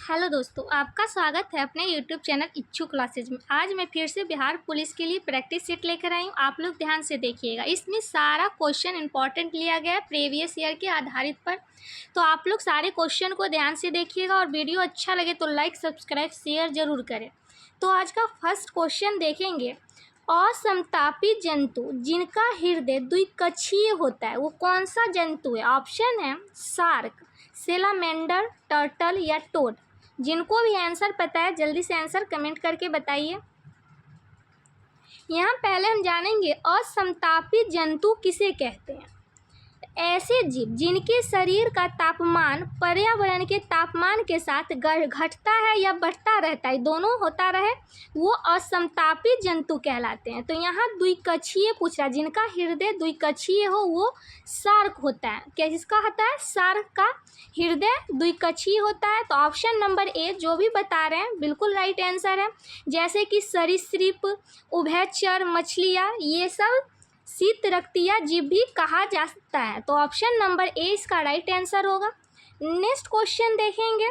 Hello दोस्तों, आपका स्वागत है अपने यूट्यूब चैनल इच्छू क्लासेज में। आज मैं फिर से बिहार पुलिस के लिए प्रैक्टिस सेट लेकर आई हूँ। आप लोग ध्यान से देखिएगा, इसमें सारा क्वेश्चन इंपॉर्टेंट लिया गया है प्रीवियस ईयर के आधारित पर। तो आप लोग सारे क्वेश्चन को ध्यान से देखिएगा और वीडियो अच्छा लगे तो लाइक सब्सक्राइब शेयर ज़रूर करें। तो आज का फर्स्ट क्वेश्चन देखेंगे, असमतापी जंतु जिनका हृदय द्विकक्षीय होता है वो कौन सा जंतु है? ऑप्शन है शार्क, सेलामेंडर, टर्टल या टोड। जिनको भी आंसर पता है जल्दी से आंसर कमेंट करके बताइए। यहाँ पहले हम जानेंगे असमतापी जंतु किसे कहते हैं। ऐसे जीव जिनके शरीर का तापमान पर्यावरण के तापमान के साथ घटता है या बढ़ता रहता है, दोनों होता रहे, वो असमतापी जंतु कहलाते हैं। तो यहाँ द्विकक्षीय पूछ रहा है, जिनका हृदय द्विकक्षीय हो वो शार्क होता है। क्या जिसका होता है? शार्क का हृदय द्विकक्षीय होता है। तो ऑप्शन नंबर ए जो भी बता रहे हैं बिल्कुल राइट आंसर है। जैसे कि सरीसृप, उभयचर मछलियाँ, ये सब शीतरक्तीय जीव भी कहा जा सकता है। तो ऑप्शन नंबर ए इसका राइट आंसर होगा। नेक्स्ट क्वेश्चन देखेंगे,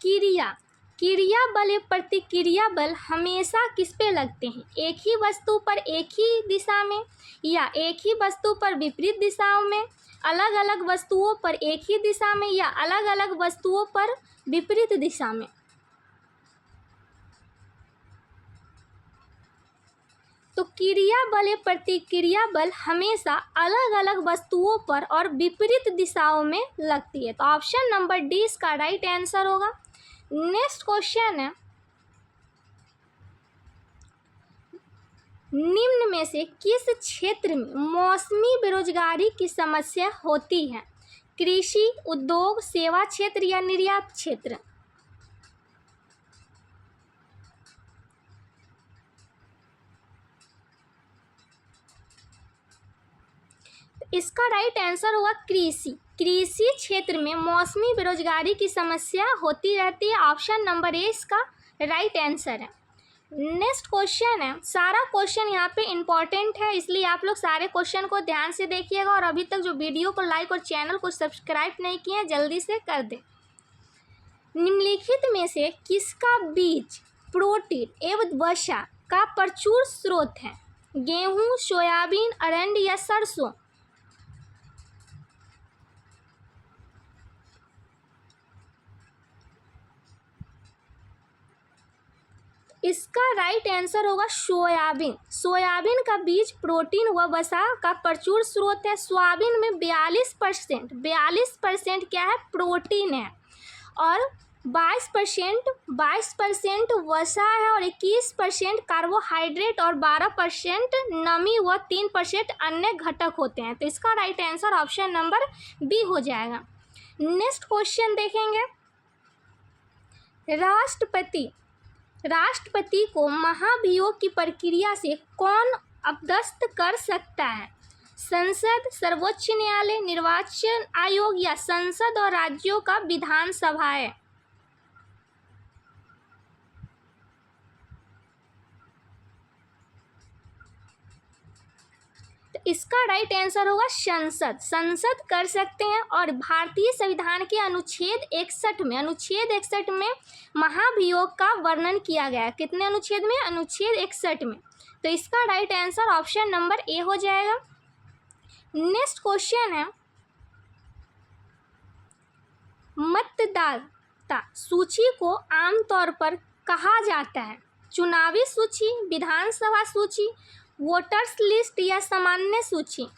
क्रिया बल या प्रतिक्रिया बल हमेशा किस पे लगते हैं? एक ही वस्तु पर एक ही दिशा में, या एक ही वस्तु पर विपरीत दिशाओं में, अलग अलग वस्तुओं पर एक ही दिशा में, या अलग अलग वस्तुओं पर विपरीत दिशा में। तो क्रिया बल या प्रतिक्रिया बल हमेशा अलग अलग वस्तुओं पर और विपरीत दिशाओं में लगती है। तो ऑप्शन नंबर डी इसका राइट आंसर होगा। नेक्स्ट क्वेश्चन है, निम्न में से किस क्षेत्र में मौसमी बेरोजगारी की समस्या होती है? कृषि, उद्योग, सेवा क्षेत्र या निर्यात क्षेत्र? इसका राइट आंसर होगा कृषि क्षेत्र में मौसमी बेरोजगारी की समस्या होती रहती है। ऑप्शन नंबर ए इसका राइट आंसर है। नेक्स्ट क्वेश्चन है, सारा क्वेश्चन यहाँ पे इंपॉर्टेंट है, इसलिए आप लोग सारे क्वेश्चन को ध्यान से देखिएगा। और अभी तक जो वीडियो को लाइक और चैनल को सब्सक्राइब नहीं किए हैं जल्दी से कर दें। निम्नलिखित में से किसका बीज प्रोटीन एवं वसा का प्रचुर स्रोत है? गेहूँ, सोयाबीन, अरंड या सरसों? इसका राइट आंसर होगा सोयाबीन। सोयाबीन का बीज प्रोटीन व वसा का प्रचुर स्रोत है। सोयाबीन में 42% क्या है? प्रोटीन है, और 22% वसा है, और 21% कार्बोहाइड्रेट, और 12% नमी व 3% अन्य घटक होते हैं। तो इसका right answer option number B हो जाएगा। नेक्स्ट क्वेश्चन देखेंगे, राष्ट्रपति को महाभियोग की प्रक्रिया से कौन अपदस्थ कर सकता है? संसद, सर्वोच्च न्यायालय, निर्वाचन आयोग या संसद और राज्यों का विधानसभा है? तो इसका राइट आंसर होगा संसद कर सकते हैं। और भारतीय संविधान के अनुच्छेद 61 में महाभियोग का वर्णन किया गया है। कितने अनुच्छेद में? अनुच्छेद 61 में। तो इसका right answer option number A हो जाएगा। नेक्स्ट क्वेश्चन है, मतदाता सूची को आमतौर पर कहा जाता है? चुनावी सूची, विधानसभा सूची, वोटर्स लिस्ट या सामान्य सूची?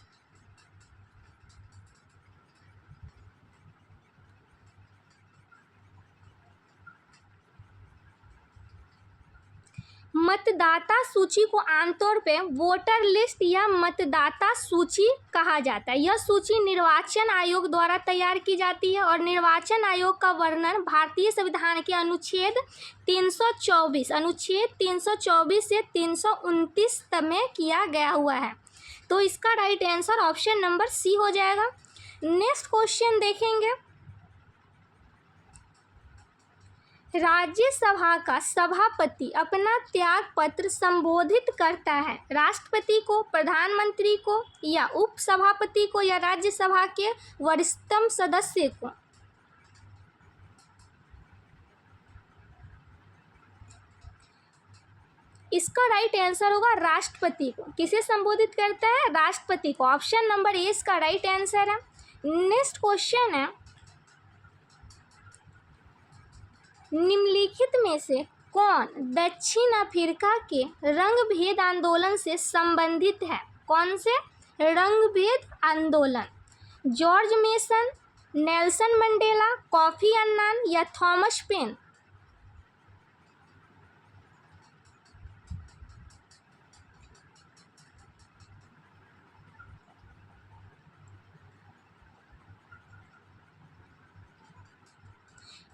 मतदाता सूची को आमतौर पे वोटर लिस्ट या मतदाता सूची कहा जाता है। यह सूची निर्वाचन आयोग द्वारा तैयार की जाती है, और निर्वाचन आयोग का वर्णन भारतीय संविधान के अनुच्छेद 324 से 329 में किया गया हुआ है। तो इसका right answer option number C हो जाएगा। नेक्स्ट क्वेश्चन देखेंगे, राज्यसभा का सभापति अपना त्याग पत्र संबोधित करता है राष्ट्रपति को, प्रधानमंत्री को, या उपसभापति को, या राज्यसभा के वरिष्ठतम सदस्य को? इसका राइट आंसर होगा राष्ट्रपति को। किसे संबोधित करता है? राष्ट्रपति को। ऑप्शन नंबर ए इसका राइट आंसर है। नेक्स्ट क्वेश्चन है, निम्नलिखित में से कौन दक्षिण अफ्रीका के रंग भेद आंदोलन से संबंधित है? कौन से रंग भेद आंदोलन? George mason, Nelson Mandela, coffee Annan या थॉमस पेन?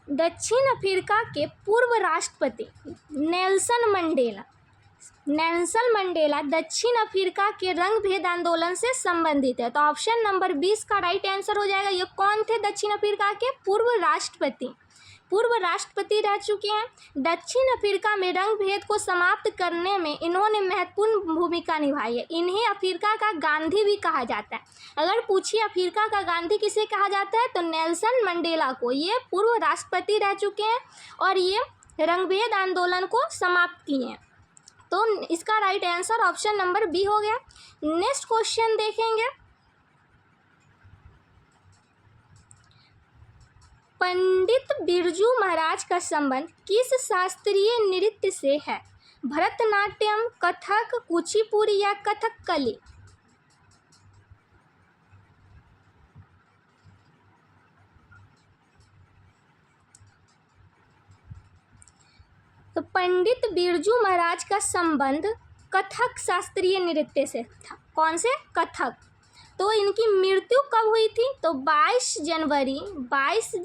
दक्षिण अफ्रीका के पूर्व राष्ट्रपति नेल्सन मंडेला दक्षिण अफ्रीका के रंग भेद आंदोलन से संबंधित है। तो ऑप्शन नंबर 20 का राइट आंसर हो जाएगा। ये कौन थे? दक्षिण अफ्रीका के पूर्व राष्ट्रपति रह चुके हैं। दक्षिण अफ्रीका में रंग भेद को समाप्त करने में इन्होंने महत्वपूर्ण भूमिका निभाई है। इन्हें अफ्रीका का गांधी भी कहा जाता है। अगर पूछिए अफ्रीका का गांधी किसे कहा जाता है तो नेल्सन मंडेला को। ये पूर्व राष्ट्रपति रह चुके हैं और ये रंगभेद आंदोलन को समाप्त किए हैं। तो इसका right answer option number B हो गया। नेक्स्ट क्वेश्चन देखेंगे, पंडित बिरजू महाराज का संबंध किस शास्त्रीय नृत्य से है? भरतनाट्यम, कथक, कुचिपुड़ी या कथकली? तो पंडित बिरजू महाराज का संबंध कथक शास्त्रीय नृत्य से था। कौन से? कथक। तो इनकी मृत्यु कब हुई थी? तो 22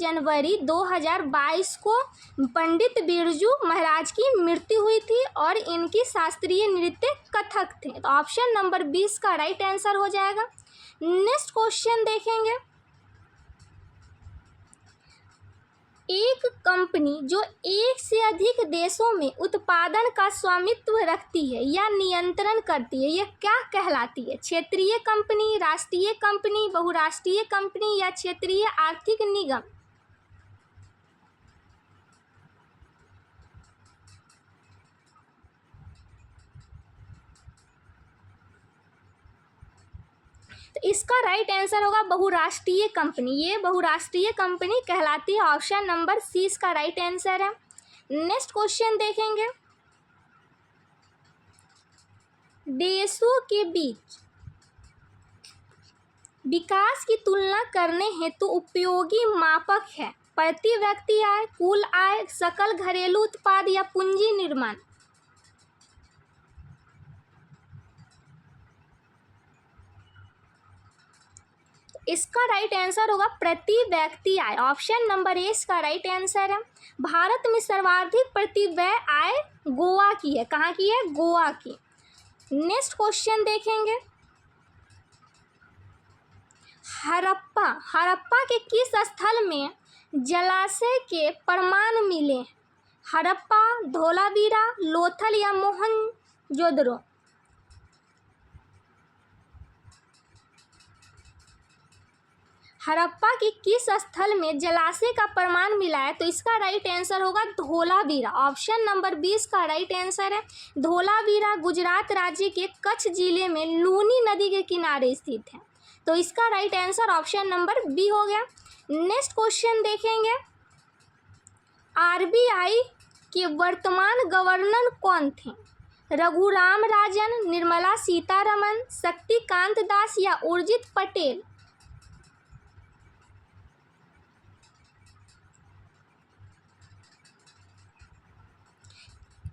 जनवरी 2022 को पंडित बिरजू महाराज की मृत्यु हुई थी और इनकी शास्त्रीय नृत्य कथक थे। तो ऑप्शन नंबर 20 का राइट आंसर हो जाएगा। नेक्स्ट क्वेश्चन देखेंगे, एक कंपनी जो एक से अधिक देशों में उत्पादन का स्वामित्व रखती है या नियंत्रण करती है, यह क्या कहलाती है? क्षेत्रीय कंपनी, राष्ट्रीय कंपनी, बहुराष्ट्रीय कंपनी या क्षेत्रीय आर्थिक निगम? तो इसका राइट आंसर होगा बहुराष्ट्रीय कंपनी। ये बहुराष्ट्रीय कंपनी कहलाती है। ऑप्शन नंबर सी इसका राइट आंसर है। नेक्स्ट क्वेश्चन देखेंगे, देशों के बीच विकास की तुलना करने हेतु उपयोगी मापक है? प्रति व्यक्ति आय, कुल आय, सकल घरेलू उत्पाद या पूंजी निर्माण? इसका राइट आंसर होगा प्रति व्यक्ति आय। ऑप्शन नंबर ए इसका राइट आंसर है। भारत में सर्वाधिक प्रति व्यय आय गोवा की है। कहाँ की है? गोवा की। नेक्स्ट क्वेश्चन देखेंगे, हड़प्पा के किस स्थल में जलाशय के प्रमाण मिले? हड़प्पा, धोलावीरा, लोथल या मोहनजोदड़ो? हड़प्पा के किस स्थल में जलाशय का प्रमाण मिला है? तो इसका राइट आंसर होगा धोलावीरा। ऑप्शन नंबर 20 का राइट आंसर है। धोलावीरा गुजरात राज्य के कच्छ जिले में लूनी नदी के किनारे स्थित है। तो इसका right answer option number B हो गया। नेक्स्ट क्वेश्चन देखेंगे, आरबीआई के वर्तमान गवर्नर कौन थे? रघुराम राजन, निर्मला सीतारमन, शक्तिकांत दास या उर्जित पटेल?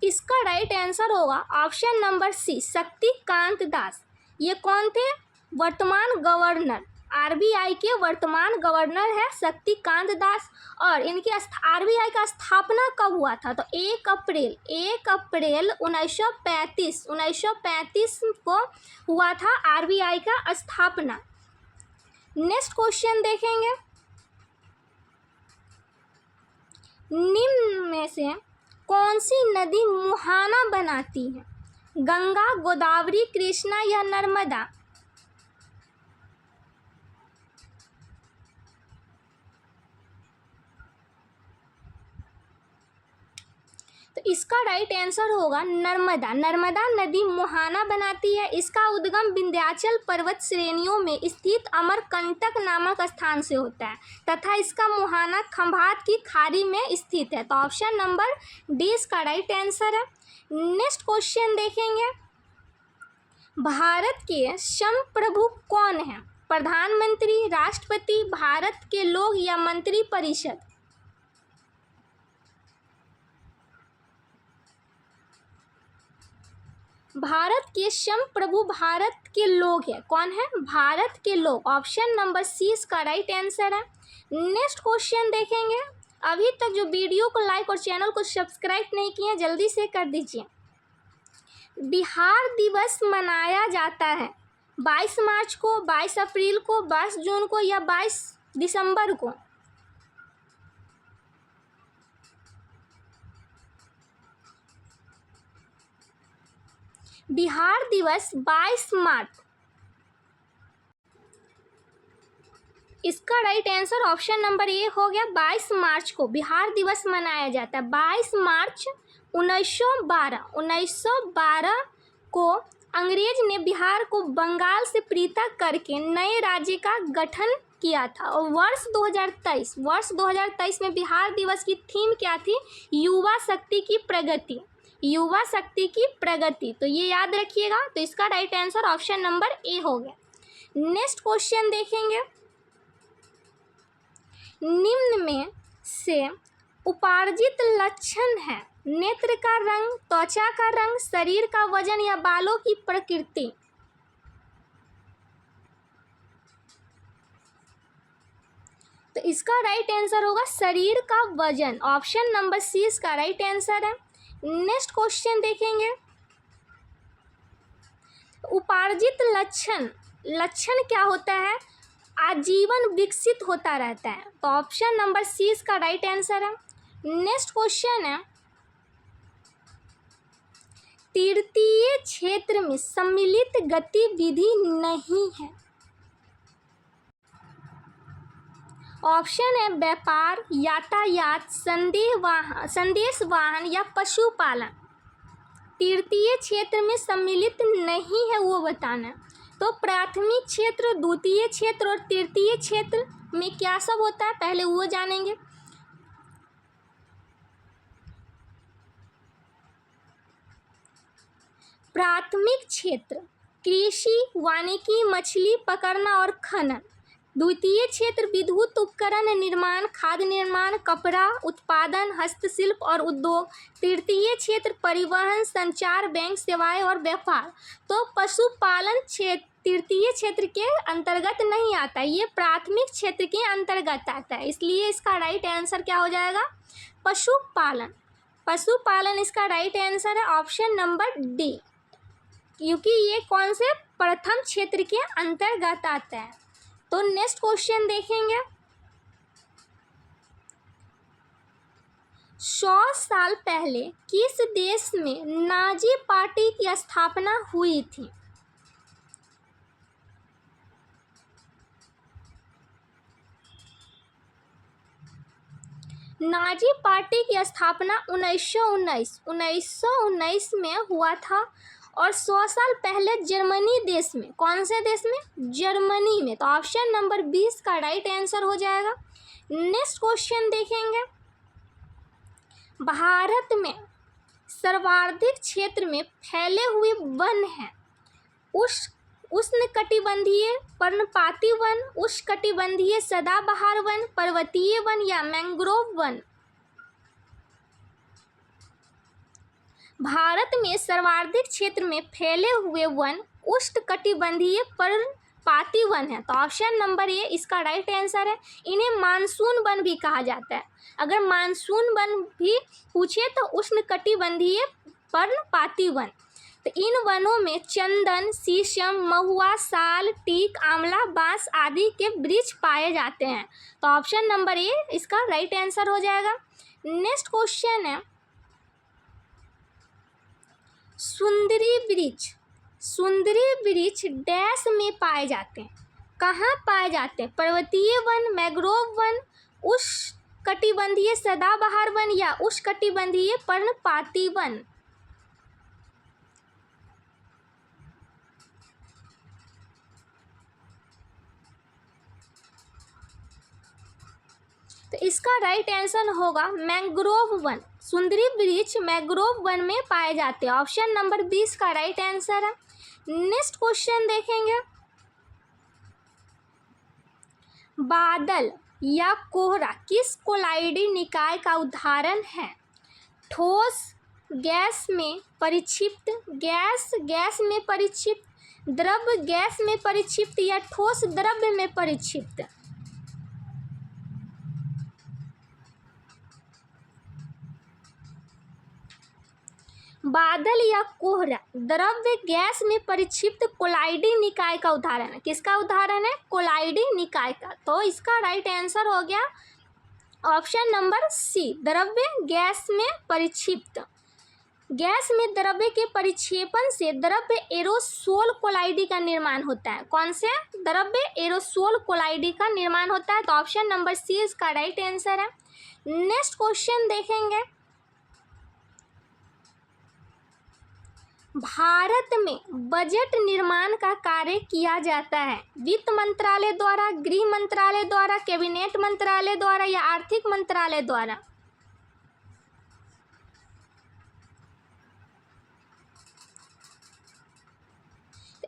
इसका राइट आंसर होगा ऑप्शन नंबर सी, शक्तिकांत दास। ये कौन थे? वर्तमान गवर्नर, आरबीआई के वर्तमान गवर्नर है शक्तिकांत दास। और इनकी आरबीआई का स्थापना कब हुआ था? तो 1 अप्रैल 1935 को हुआ था आरबीआई का स्थापना। नेक्स्ट क्वेश्चन देखेंगे, निम्न में से कौन सी नदी मुहाना बनाती है? गंगा, गोदावरी, कृष्णा या नर्मदा? तो इसका राइट आंसर होगा नर्मदा। नर्मदा नदी मुहाना बनाती है। इसका उद्गम विंध्याचल पर्वत श्रेणियों में स्थित अमरकंटक नामक स्थान से होता है तथा इसका मुहाना खंभात की खाड़ी में स्थित है। तो ऑप्शन नंबर डी इसका राइट आंसर है। नेक्स्ट क्वेश्चन देखेंगे, भारत के संप्रभु कौन है? प्रधानमंत्री, राष्ट्रपति, भारत के लोग या मंत्रिपरिषद? भारत के संप्रभु भारत के लोग है। कौन है? भारत के लोग। ऑप्शन नंबर सी इसका राइट आंसर है। नेक्स्ट क्वेश्चन देखेंगे, अभी तक जो वीडियो को लाइक और चैनल को सब्सक्राइब नहीं किए जल्दी से कर दीजिए। बिहार दिवस मनाया जाता है 22 मार्च को, 22 अप्रैल को, 22 जून को या 22 दिसंबर को? बिहार दिवस 22 मार्च। इसका right answer option number A हो गया। 22 मार्च को बिहार दिवस मनाया जाता है। 22 मार्च 1912 को अंग्रेज ने बिहार को बंगाल से पृथक करके नए राज्य का गठन किया था। और वर्ष 2023 में बिहार दिवस की थीम क्या थी? युवा शक्ति की प्रगति। युवा शक्ति की प्रगति, तो ये याद रखिएगा। तो इसका right answer option number A हो गया। नेक्स्ट क्वेश्चन देखेंगे, निम्न में से उपार्जित लक्षण है नेत्र का रंग, त्वचा का रंग, शरीर का वजन या बालों की प्रकृति? तो इसका राइट आंसर होगा शरीर का वजन। ऑप्शन नंबर सी इसका राइट आंसर है। नेक्स्ट क्वेश्चन देखेंगे, उपार्जित लक्षण क्या होता है? आजीवन विकसित होता रहता है। तो ऑप्शन नंबर सी इसका राइट आंसर है। नेक्स्ट क्वेश्चन है, तृतीय क्षेत्र में सम्मिलित गतिविधि नहीं है। ऑप्शन है व्यापार, यातायात, संदेश वाहन या पशुपालन। तृतीय क्षेत्र में सम्मिलित नहीं है वो बताना है। तो प्राथमिक क्षेत्र, द्वितीय क्षेत्र और तृतीय क्षेत्र में क्या सब होता है पहले वो जानेंगे। प्राथमिक क्षेत्र कृषि, वानिकी, मछली पकड़ना और खनन। द्वितीय क्षेत्र विद्युत उपकरण निर्माण, खाद्य निर्माण, कपड़ा उत्पादन, हस्तशिल्प और उद्योग। तृतीय क्षेत्र परिवहन, संचार, बैंक सेवाएं और व्यापार। तो पशुपालन क्षेत्र तृतीय क्षेत्र के अंतर्गत नहीं आता, ये प्राथमिक क्षेत्र के अंतर्गत आता है। इसलिए इसका राइट आंसर क्या हो जाएगा? पशुपालन। पशुपालन इसका राइट आंसर है ऑप्शन नंबर डी, क्योंकि ये कौन से प्रथम क्षेत्र के अंतर्गत आता है। तो नेक्स्ट क्वेश्चन देखेंगे, 100 साल पहले किस देश में नाजी पार्टी की स्थापना हुई थी? नाजी पार्टी की स्थापना 1919 में हुआ था और 100 साल पहले जर्मनी देश में। कौन से देश में? जर्मनी में। तो ऑप्शन नंबर 20 का राइट आंसर हो जाएगा। नेक्स्ट क्वेश्चन देखेंगे, भारत में सर्वाधिक क्षेत्र में फैले हुए वन हैं उष्णकटिबंधीय पर्णपाती वन, उष्णकटिबंधीय सदाबहार वन, पर्वतीय वन या मैंग्रोव वन? भारत में सर्वाधिक क्षेत्र में फैले हुए वन उष्णकटिबंधीय पर्णपाती वन है। तो ऑप्शन नंबर ए इसका राइट आंसर है। इन्हें मानसून वन भी कहा जाता है। अगर मानसून वन भी पूछे तो उष्णकटिबंधीय पर्णपाती वन। तो इन वनों में चंदन, शीशम, महुआ, साल, टीक, आंवला, बांस आदि के वृक्ष पाए जाते हैं। तो ऑप्शन नंबर ए इसका राइट आंसर हो जाएगा। नेक्स्ट क्वेश्चन है, सुंदरी वृक्ष डैश में पाए जाते हैं? कहाँ पाए जाते हैं? पर्वतीय वन, मैंग्रोव वन, कटिबंधीय सदाबहार वन या उष्णकटिबंधीय पर्णपाती वन? तो इसका राइट आंसर होगा मैंग्रोव वन। सुंदरी वृक्ष मैंग्रोव वन में पाए जाते हैं। ऑप्शन नंबर 20 का राइट आंसर है। नेक्स्ट क्वेश्चन देखेंगे, बादल या कोहरा किस कोलाइडी निकाय का उदाहरण है? ठोस गैस में परिक्षिप्त, गैस में परिक्षिप्त, द्रव गैस में परिक्षिप्त या ठोस द्रव्य में परिक्षिप्त? बादल या कोहरा द्रव्य गैस में परिक्षिप्त कोलाइडी निकाय का उदाहरण है। किसका उदाहरण है? कोलाइडी निकाय का। तो इसका राइट आंसर हो गया ऑप्शन नंबर सी, द्रव्य गैस में परिक्षिप्त। गैस में द्रव्य के परिक्षेपण से द्रव्य एरोसोल कोलाइडी का निर्माण होता है। कौन से? द्रव्य एरोसोल कोलाइडी का निर्माण होता है। तो ऑप्शन नंबर सी इसका राइट आंसर है। नेक्स्ट क्वेश्चन देखेंगे, भारत में बजट निर्माण का कार्य किया जाता है वित्त मंत्रालय द्वारा, गृह मंत्रालय द्वारा, कैबिनेट मंत्रालय द्वारा या आर्थिक मंत्रालय द्वारा?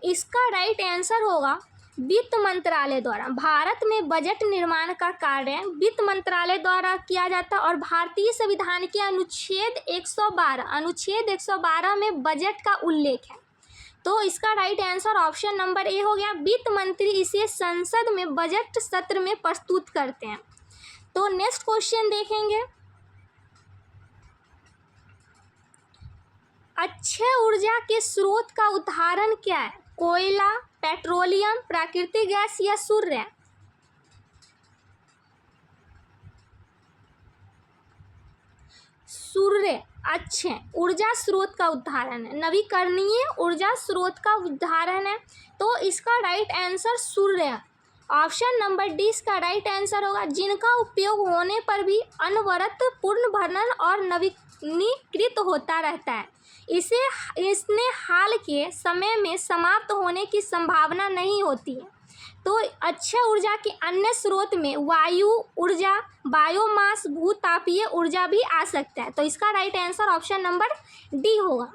इसका राइट आंसर होगा वित्त मंत्रालय द्वारा। भारत में बजट निर्माण का कार्य वित्त मंत्रालय द्वारा किया जाता है और भारतीय संविधान के अनुच्छेद 112 में बजट का उल्लेख है। तो इसका right answer option number A हो गया। वित्त मंत्री इसे संसद में बजट सत्र में प्रस्तुत करते हैं। तो नेक्स्ट क्वेश्चन देखेंगे, अक्षय ऊर्जा के स्रोत का उदाहरण क्या है? कोयला, पेट्रोलियम, प्राकृतिक गैस या सूर्य? सूर्य अक्षय ऊर्जा स्रोत का उदाहरण है, नवीकरणीय ऊर्जा स्रोत का उदाहरण है। तो इसका राइट आंसर सूर्य है। ऑप्शन नंबर डी इसका राइट आंसर होगा, जिनका उपयोग होने पर भी अनवरत पुनर्भरण और नवीनीकृत होता रहता है। इसने हाल के समय में समाप्त होने की संभावना नहीं होती है। तो अक्षय ऊर्जा के अन्य स्रोत में वायु ऊर्जा, बायोमास, भूतापीय ऊर्जा भी आ सकता है। तो इसका right answer option number D होगा।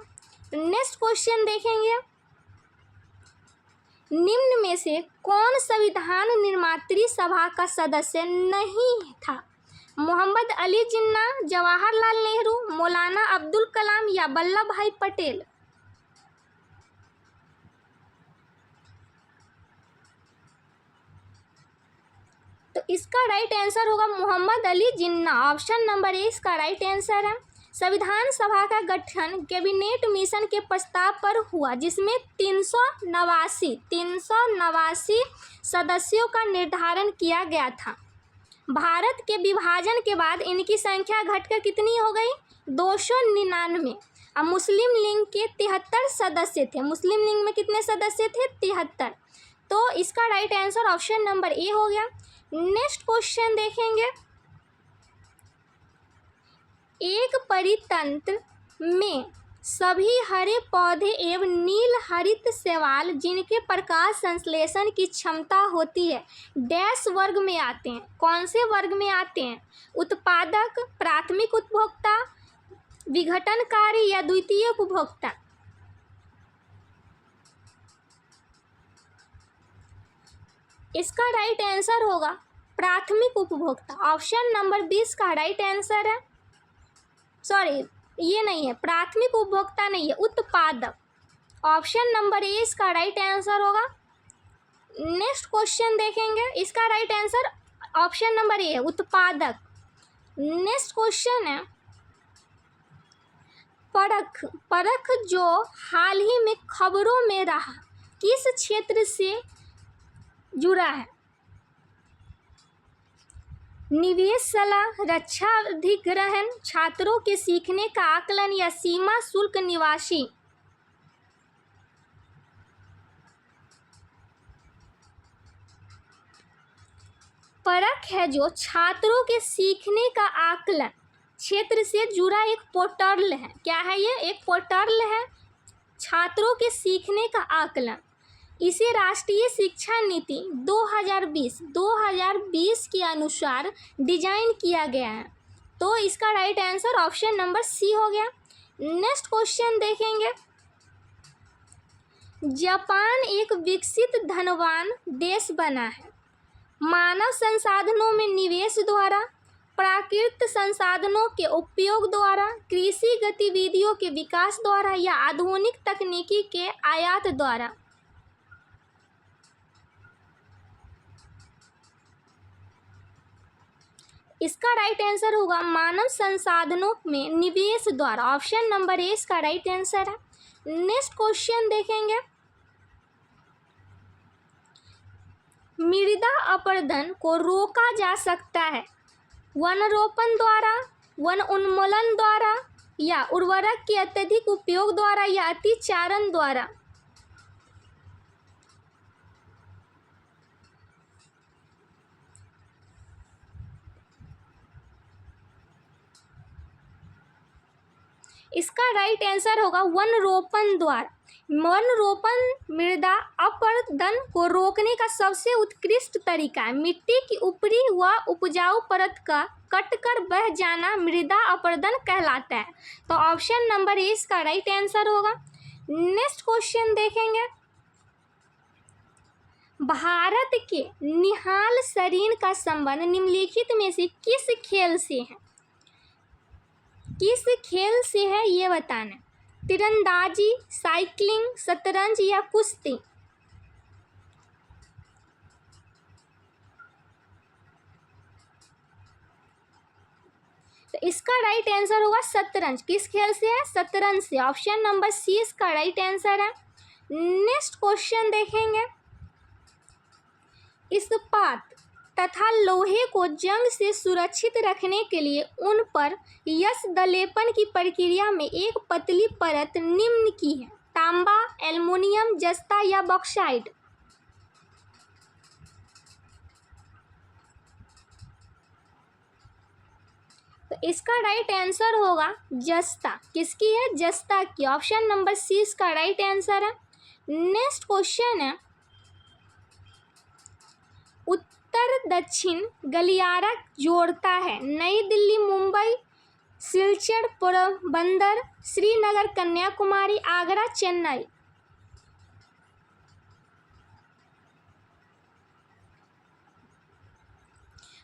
नेक्स्ट क्वेश्चन देखेंगे, निम्न में से कौन संविधान निर्मात्री सभा का सदस्य नहीं था? मोहम्मद अली जिन्ना, जवाहरलाल नेहरू, मौलाना अब्दुल कलाम या वल्लभ भाई पटेल? तो इसका राइट आंसर होगा Mohammad Ali Jinnah. Option number A इसका राइट आंसर है। संविधान सभा का गठन कैबिनेट मिशन के प्रस्ताव पर हुआ, जिसमें 389 सदस्यों का निर्धारण किया गया था। भारत के विभाजन के बाद इनकी संख्या घटकर कितनी हो गई? 299। अब मुस्लिम लीग के 73 सदस्य थे। मुस्लिम लीग में कितने सदस्य थे? 73। तो इसका right answer option number A हो गया। नेक्स्ट क्वेश्चन देखेंगे, एक परितंत्र में सभी हरे पौधे एवं नील हरित शैवाल जिनके प्रकाश संश्लेषण की क्षमता होती है डैश वर्ग में आते हैं? कौन से वर्ग में आते हैं? उत्पादक, प्राथमिक उपभोक्ता, विघटनकारी या द्वितीय उपभोक्ता? इसका राइट आंसर होगा प्राथमिक उपभोक्ता। ऑप्शन नंबर 20 का राइट आंसर है। सॉरी, ये नहीं है, प्राथमिक उपभोक्ता नहीं है, उत्पादक। ऑप्शन नंबर ए इसका राइट आंसर होगा। नेक्स्ट क्वेश्चन देखेंगे, इसका right answer option number A है, उत्पादक। नेक्स्ट क्वेश्चन है, परख जो हाल ही में खबरों में रहा किस क्षेत्र से जुड़ा है? निवेश सलाह, रक्षा अधिग्रहण, छात्रों के सीखने का आकलन या सीमा शुल्क निवासी? परख है जो छात्रों के सीखने का आकलन क्षेत्र से जुड़ा एक पोर्टल है। क्या है ये? एक पोर्टल है, छात्रों के सीखने का आकलन। इसे राष्ट्रीय शिक्षा नीति 2020 के अनुसार डिजाइन किया गया है। तो इसका right answer option number C हो गया। नेक्स्ट क्वेश्चन देखेंगे। जापान एक विकसित धनवान देश बना है। मानव संसाधनों में निवेश द्वारा, प्राकृतिक संसाधनों के उपयोग द्वारा, कृषि गतिविधियों के विकास द्वारा या आधुनिक तकनीकी के आयात द्वारा। इसका राइट आंसर होगा मानव संसाधनों में निवेश द्वारा। ऑप्शन नंबर ए इसका राइट आंसर है। नेक्स्ट क्वेश्चन देखेंगे। मृदा अपरदन को रोका जा सकता है वनरोपण द्वारा, वन उन्मूलन द्वारा या उर्वरक के अत्यधिक उपयोग द्वारा या अतिचारण द्वारा। इसका राइट आंसर होगा वन रोपण द्वारा। वन रोपण मृदा अपरदन को रोकने का सबसे उत्कृष्ट तरीका है। मिट्टी की ऊपरी व उपजाऊ परत का कटकर बह जाना मृदा अपरदन कहलाता है। तो ऑप्शन नंबर ए इसका राइट आंसर होगा। नेक्स्ट क्वेश्चन देखेंगे। भारत के निहाल सरीन का संबंध निम्नलिखित में से किस खेल से है? किस खेल से है ये बताना। तीरंदाजी, साइकिलिंग, शतरंज या कुश्ती। तो इसका राइट आंसर होगा शतरंज। किस खेल से है? शतरंज से। ऑप्शन नंबर सी इसका राइट आंसर है। नेक्स्ट क्वेश्चन देखेंगे। इस्पात तथा लोहे को जंग से सुरक्षित रखने के लिए उन पर यश दलेपन की प्रक्रिया में एक पतली परत निम्न की है। तांबा, एल्युमिनियम, जस्ता या बॉक्साइट। तो इसका राइट आंसर होगा जस्ता। किसकी है? जस्ता की। ऑप्शन नंबर सी इसका राइट आंसर है। नेक्स्ट क्वेश्चन है। उत्तर दक्षिण गलियारा जोड़ता है नई दिल्ली, मुंबई, सिलचर, पोरबंदर, श्रीनगर, कन्याकुमारी, आगरा, चेन्नई।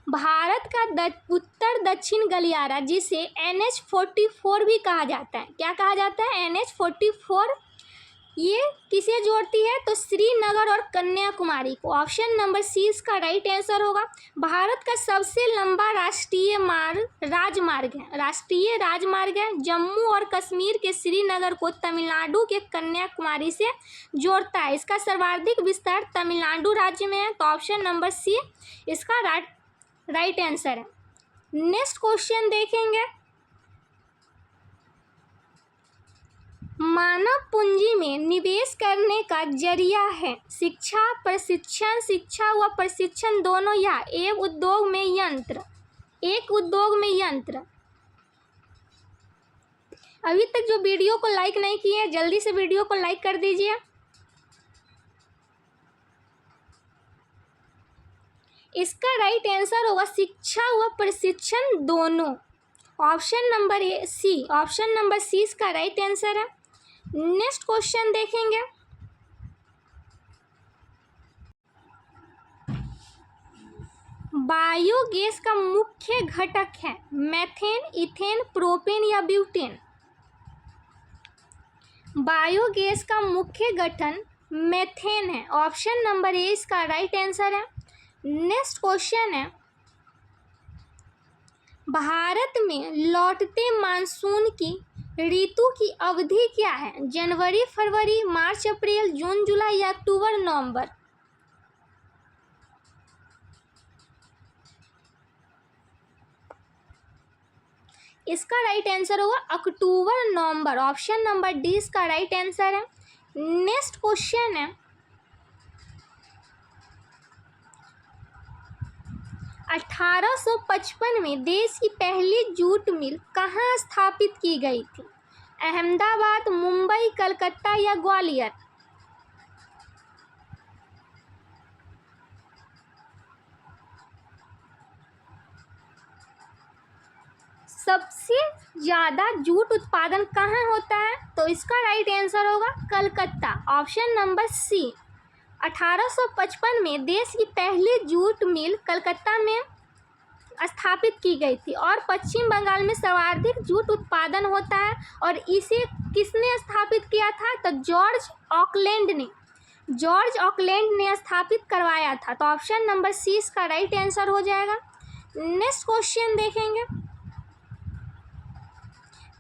भारत का उत्तर दक्षिण गलियारा जिसे NH44 भी कहा जाता है। क्या कहा जाता है? NH44। ये किसे जोड़ती है? तो श्रीनगर और कन्याकुमारी को। ऑप्शन नंबर सी इसका राइट आंसर होगा। भारत का सबसे लंबा राष्ट्रीय राजमार्ग है। जम्मू और कश्मीर के श्रीनगर को तमिलनाडु के कन्याकुमारी से जोड़ता है। इसका सर्वाधिक विस्तार तमिलनाडु राज्य में है। तो ऑप्शन नंबर सी इसका राइट आंसर है। नेक्स्ट क्वेश्चन देखेंगे। मानव पूंजी में निवेश करने का जरिया है शिक्षा, प्रशिक्षण, शिक्षा व प्रशिक्षण दोनों या एक उद्योग में यंत्र। अभी तक जो वीडियो को लाइक नहीं किए हैं जल्दी से वीडियो को लाइक कर दीजिए। इसका राइट आंसर होगा शिक्षा व प्रशिक्षण दोनों। ऑप्शन नंबर सी इसका राइट आंसर है। नेक्स्ट क्वेश्चन देखेंगे। बायोगैस का मुख्य घटक है मेथेन, इथेन, प्रोपेन या ब्यूटेन। बायोगैस का मुख्य गठन मेथेन है। ऑप्शन नंबर ए इसका राइट आंसर है। नेक्स्ट क्वेश्चन है। भारत में लौटते मानसून की ऋतु की अवधि क्या है? जनवरी, फरवरी, मार्च, अप्रैल, जून, जुलाई या अक्टूबर, नवंबर। इसका राइट आंसर होगा अक्टूबर, नवंबर। ऑप्शन नंबर डी इसका राइट आंसर है। नेक्स्ट क्वेश्चन है। 1855 में देश की पहली जूट मिल कहाँ स्थापित की गई थी? अहमदाबाद, मुंबई, कलकत्ता या ग्वालियर? सबसे ज़्यादा जूट उत्पादन कहाँ होता है? तो इसका राइट आंसर होगा कलकत्ता, ऑप्शन नंबर सी। 1855 में देश की पहली जूट मिल कलकत्ता में स्थापित की गई थी और पश्चिम बंगाल में सर्वाधिक जूट उत्पादन होता है। और इसे किसने स्थापित किया था? तो जॉर्ज ऑकलैंड ने स्थापित करवाया था। तो ऑप्शन नंबर सी इसका राइट आंसर हो जाएगा। नेक्स्ट क्वेश्चन देखेंगे,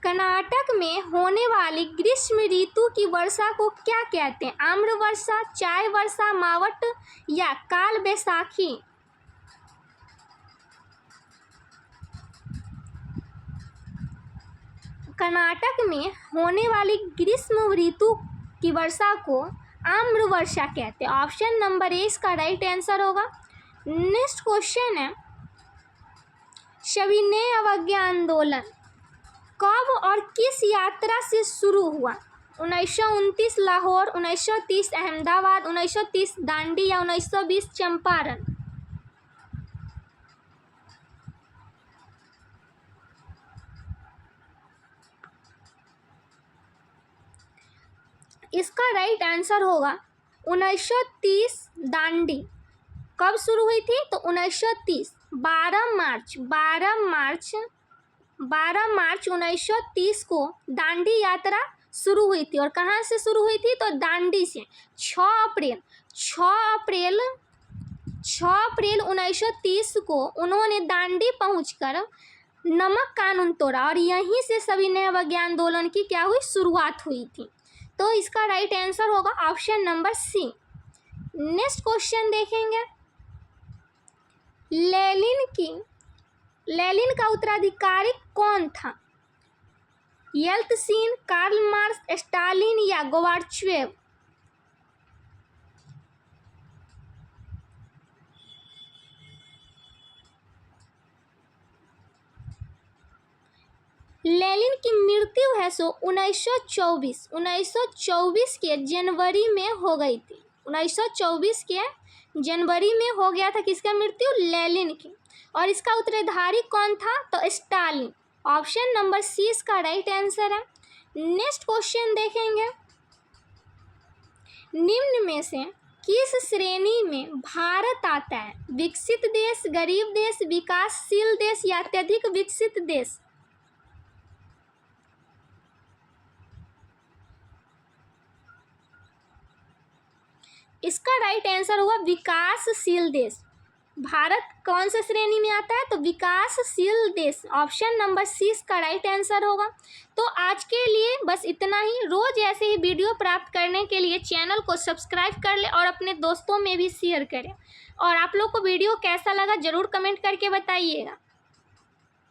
कर्नाटक में होने वाली ग्रीष्म ऋतु की वर्षा को क्या कहते हैं? आम्र वर्षा, चाय वर्षा, मावट या काल बैसाखी? कर्नाटक में होने वाली ग्रीष्म ऋतु की वर्षा को आम्र वर्षा कहते हैं। ऑप्शन नंबर ए इसका राइट आंसर होगा। नेक्स्ट क्वेश्चन है, सविनय अवज्ञा आंदोलन कब और किस यात्रा से शुरू हुआ? 1929 लाहौर, 1930 अहमदाबाद, 1930 दांडी या 1920 चंपारण? इसका राइट आंसर होगा 1930 दांडी। कब शुरू हुई थी? तो 1930 12 मार्च 1930 को दांडी यात्रा शुरू हुई थी। और कहाँ से शुरू हुई थी? तो दांडी से। 6 अप्रैल 1930 को उन्होंने दांडी पहुंचकर नमक कानून तोड़ा और यहीं से सविनय अवज्ञा आंदोलन की क्या हुई? शुरुआत हुई थी। तो इसका राइट आंसर होगा option number C. Next question देखेंगे, लेनिन का उत्तराधिकारी कौन था? येल्तसिन, कार्ल मार्क्स, स्टालिन या गोर्बाचेव? लेनिन की मृत्यु है सो 1924 के जनवरी में हो गई थी। 1924 के जनवरी में हो गया था किसका मृत्यु? लेनिन की। और इसका उत्तराधिकारी कौन था? तो स्टालिन, ऑप्शन नंबर सी इसका राइट आंसर है। नेक्स्ट क्वेश्चन देखेंगे, निम्न में से किस श्रेणी में भारत आता है? विकसित देश, गरीब देश, विकासशील देश या अत्यधिक विकसित देश? इसका राइट आंसर होगा विकासशील देश। भारत कौन सा श्रेणी में आता है? तो विकासशील देश, ऑप्शन नंबर सी इसका राइट आंसर होगा। तो आज के लिए बस इतना ही। रोज ऐसे ही वीडियो प्राप्त करने के लिए चैनल को सब्सक्राइब कर ले और अपने दोस्तों में भी शेयर करें। और आप लोग को वीडियो कैसा लगा ज़रूर कमेंट करके बताइएगा।